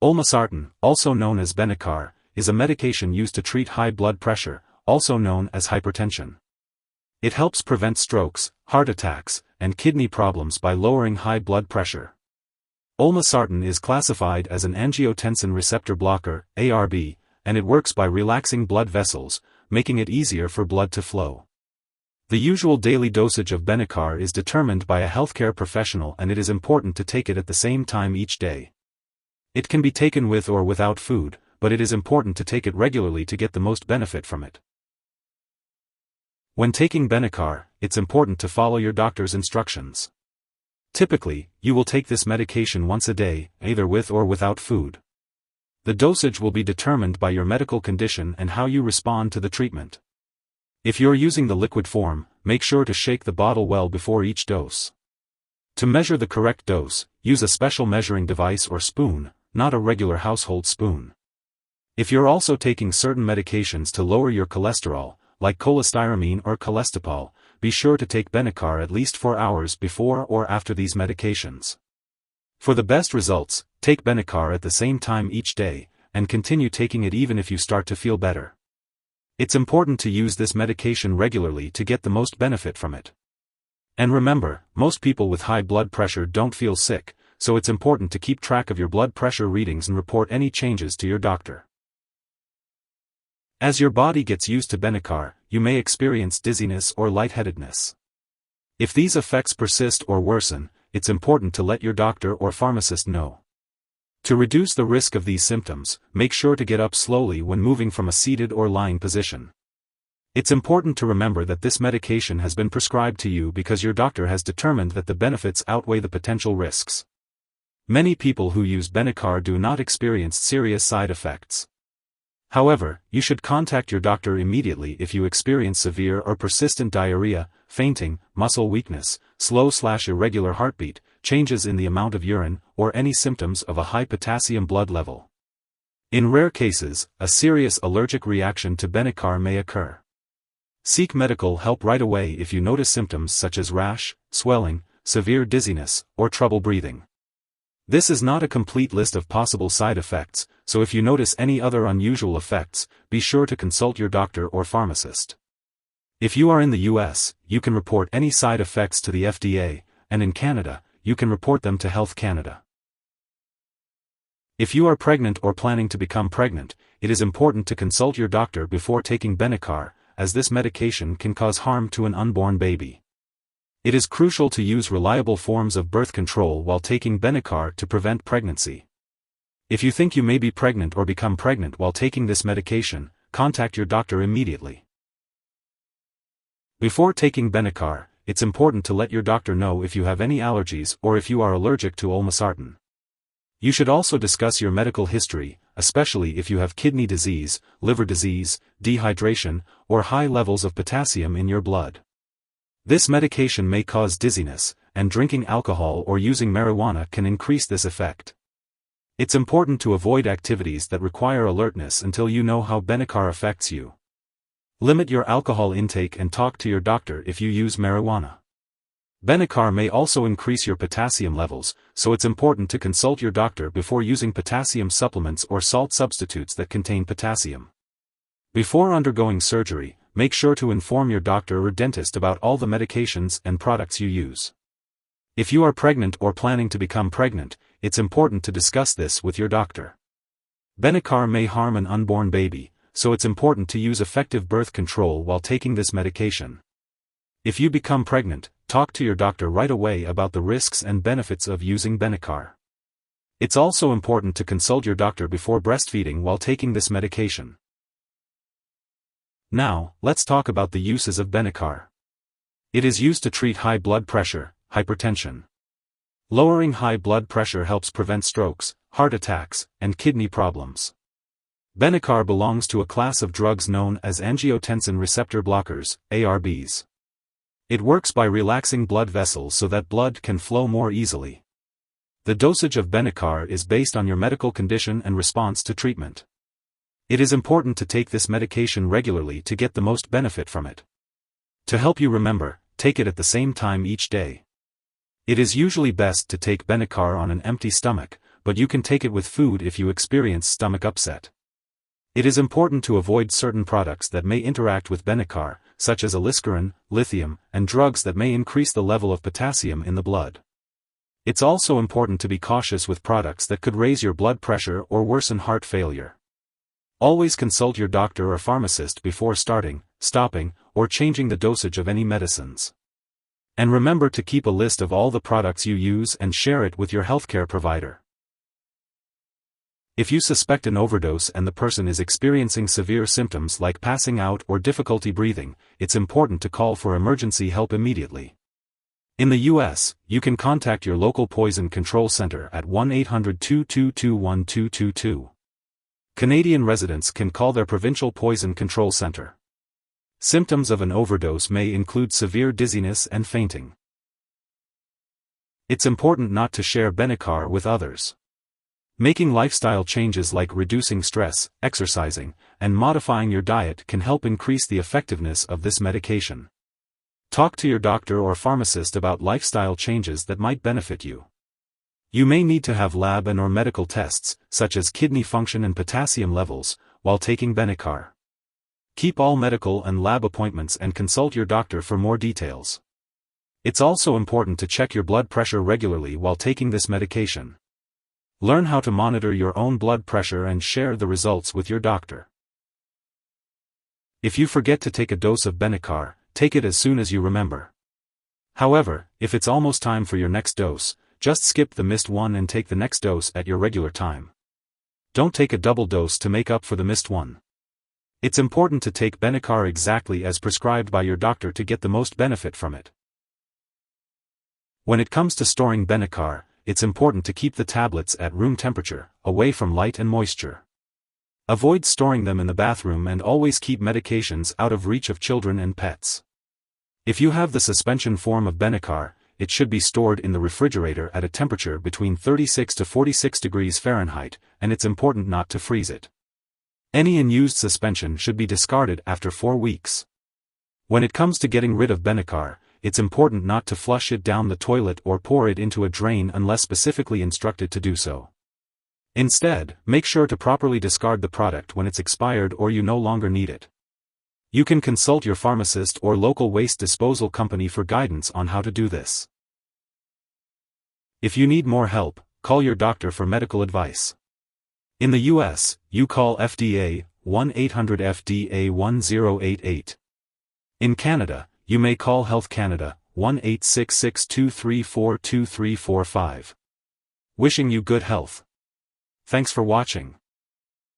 Olmesartan, also known as Benicar, is a medication used to treat high blood pressure, also known as hypertension. It helps prevent strokes, heart attacks, and kidney problems by lowering high blood pressure. Olmesartan is classified as an angiotensin receptor blocker, ARB, and it works by relaxing blood vessels, making it easier for blood to flow. The usual daily dosage of Benicar is determined by a healthcare professional, and it is important to take it at the same time each day. It can be taken with or without food, but it is important to take it regularly to get the most benefit from it. When taking Benicar, it's important to follow your doctor's instructions. Typically, you will take this medication once a day, either with or without food. The dosage will be determined by your medical condition and how you respond to the treatment. If you're using the liquid form, make sure to shake the bottle well before each dose. To measure the correct dose, use a special measuring device or spoon, not a regular household spoon. If you're also taking certain medications to lower your cholesterol, like cholestyramine or cholestyramine, be sure to take Benicar at least 4 hours before or after these medications. For the best results, take Benicar at the same time each day, and continue taking it even if you start to feel better. It's important to use this medication regularly to get the most benefit from it. And remember, most people with high blood pressure don't feel sick, so it's important to keep track of your blood pressure readings and report any changes to your doctor. As your body gets used to Benicar, you may experience dizziness or lightheadedness. If these effects persist or worsen, it's important to let your doctor or pharmacist know. To reduce the risk of these symptoms, make sure to get up slowly when moving from a seated or lying position. It's important to remember that this medication has been prescribed to you because your doctor has determined that the benefits outweigh the potential risks. Many people who use Benicar do not experience serious side effects. However, you should contact your doctor immediately if you experience severe or persistent diarrhea, fainting, muscle weakness, slow/irregular heartbeat, changes in the amount of urine, or any symptoms of a high potassium blood level. In rare cases, a serious allergic reaction to Benicar may occur. Seek medical help right away if you notice symptoms such as rash, swelling, severe dizziness, or trouble breathing. This is not a complete list of possible side effects, so if you notice any other unusual effects, be sure to consult your doctor or pharmacist. If you are in the US, you can report any side effects to the FDA, and in Canada, you can report them to Health Canada. If you are pregnant or planning to become pregnant, it is important to consult your doctor before taking Benicar, as this medication can cause harm to an unborn baby. It is crucial to use reliable forms of birth control while taking Benicar to prevent pregnancy. If you think you may be pregnant or become pregnant while taking this medication, contact your doctor immediately. Before taking Benicar, it's important to let your doctor know if you have any allergies or if you are allergic to Olmesartan. You should also discuss your medical history, especially if you have kidney disease, liver disease, dehydration, or high levels of potassium in your blood. This medication may cause dizziness, and drinking alcohol or using marijuana can increase this effect. It's important to avoid activities that require alertness until you know how Benicar affects you. Limit your alcohol intake and talk to your doctor if you use marijuana. Benicar may also increase your potassium levels, so it's important to consult your doctor before using potassium supplements or salt substitutes that contain potassium. Before undergoing surgery, make sure to inform your doctor or dentist about all the medications and products you use. If you are pregnant or planning to become pregnant, it's important to discuss this with your doctor. Benicar may harm an unborn baby, so it's important to use effective birth control while taking this medication. If you become pregnant, talk to your doctor right away about the risks and benefits of using Benicar. It's also important to consult your doctor before breastfeeding while taking this medication. Now, let's talk about the uses of Benicar. It is used to treat high blood pressure, hypertension. Lowering high blood pressure helps prevent strokes, heart attacks, and kidney problems. Benicar belongs to a class of drugs known as angiotensin receptor blockers, ARBs. It works by relaxing blood vessels so that blood can flow more easily. The dosage of Benicar is based on your medical condition and response to treatment. It is important to take this medication regularly to get the most benefit from it. To help you remember, take it at the same time each day. It is usually best to take Benicar on an empty stomach, but you can take it with food if you experience stomach upset. It is important to avoid certain products that may interact with Benicar, such as aliskiren, lithium, and drugs that may increase the level of potassium in the blood. It's also important to be cautious with products that could raise your blood pressure or worsen heart failure. Always consult your doctor or pharmacist before starting, stopping, or changing the dosage of any medicines. And remember to keep a list of all the products you use and share it with your healthcare provider. If you suspect an overdose and the person is experiencing severe symptoms like passing out or difficulty breathing, it's important to call for emergency help immediately. In the U.S., you can contact your local poison control center at 1-800-222-1222. Canadian residents can call their provincial poison control center. Symptoms of an overdose may include severe dizziness and fainting. It's important not to share Benicar with others. Making lifestyle changes like reducing stress, exercising, and modifying your diet can help increase the effectiveness of this medication. Talk to your doctor or pharmacist about lifestyle changes that might benefit you. You may need to have lab and/or medical tests, such as kidney function and potassium levels, while taking Benicar. Keep all medical and lab appointments and consult your doctor for more details. It's also important to check your blood pressure regularly while taking this medication. Learn how to monitor your own blood pressure and share the results with your doctor. If you forget to take a dose of Benicar, take it as soon as you remember. However, if it's almost time for your next dose, just skip the missed one and take the next dose at your regular time. Don't take a double dose to make up for the missed one. It's important to take Benicar exactly as prescribed by your doctor to get the most benefit from it. When it comes to storing Benicar, it's important to keep the tablets at room temperature, away from light and moisture. Avoid storing them in the bathroom and always keep medications out of reach of children and pets. If you have the suspension form of Benicar, it should be stored in the refrigerator at a temperature between 36 to 46 degrees Fahrenheit, and it's important not to freeze it. Any unused suspension should be discarded after 4 weeks. When it comes to getting rid of Benicar, it's important not to flush it down the toilet or pour it into a drain unless specifically instructed to do so. Instead, make sure to properly discard the product when it's expired or you no longer need it. You can consult your pharmacist or local waste disposal company for guidance on how to do this. If you need more help, call your doctor for medical advice. In the U.S., you call FDA, 1-800-FDA-1088. In Canada, you may call Health Canada, 1-866-234-2345. Wishing you good health. Thanks for watching.